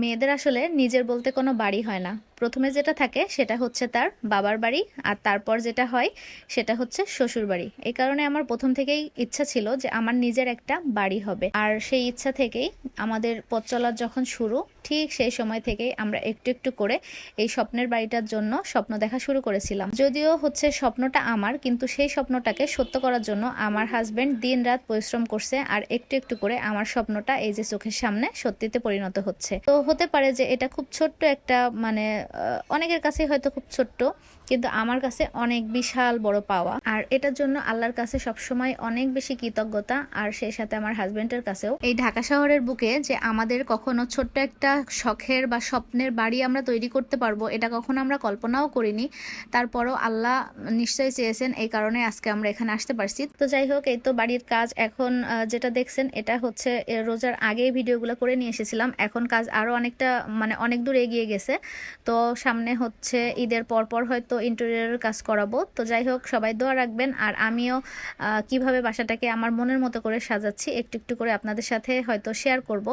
মেয়েদের আসলে নিজের বলতে কোনো বাড়ি হয় না। প্রথমে যেটা থাকে সেটা হচ্ছে তার বাবার বাড়ি, আর তারপর যেটা হয় সেটা হচ্ছে শ্বশুর বাড়ি। এই কারণে আমার প্রথম থেকেই ইচ্ছা ছিল যে আমার নিজের একটা বাড়ি হবে, আর সেই ইচ্ছা থেকেই আমাদের পথ চলার যখন শুরু, ঠিক সেই সময় থেকেই আমরা একটু একটু করে এই স্বপ্নের বাড়িটার জন্য স্বপ্ন দেখা শুরু করেছিলাম। যদিও হচ্ছে স্বপ্নটা আমার, কিন্তু সেই স্বপ্নটাকে সত্য করার জন্য আমার হাজবেন্ড দিন রাত পরিশ্রম করছে, আর একটু একটু করে আমার স্বপ্নটা এই যে চোখের সামনে সত্যিতে পরিণত হচ্ছে। তো হতে পারে যে এটা খুব ছোট্ট একটা মানে অনেকের কাছে হয়তো খুব ছোট্ট, কিন্তু আমার কাছে অনেক বিশাল বড় পাওয়া। আর এটার জন্য আল্লাহর কাছে সবসময় অনেক বেশি কৃতজ্ঞতা, আর সেই সাথে আমার হাজবেন্ডের কাছেও। এই ঢাকা শহরের বুকে যে আমাদের কখনো ছোট্ট একটা শখের বা স্বপ্নের বাড়ি আমরা তৈরি করতে পারবো, এটা কখনো আমরা কল্পনাও করিনি। তারপরও আল্লাহ নিশ্চয়ই চেয়েছেন, এই কারণে আজকে আমরা এখানে আসতে পারছি। তো যাই হোক, এই তো বাড়ির কাজ এখন যেটা দেখছেন এটা হচ্ছে রোজার আগেই ভিডিওগুলো করে নিয়ে এসেছিলাম। এখন কাজ আরো অনেকটা মানে অনেক দূর এগিয়ে গেছে। তো সামনে হচ্ছে ঈদের পরপর হয়তো ইন্টেরিয়রের কাজ করাবো। তো যাই হোক, সবাই দোয়া রাখবেন। আর আমিও কিভাবে বাসাটাকে আমার মনের মতো করে সাজাচ্ছি একটু একটু করে আপনাদের সাথে হয়তো শেয়ার করব।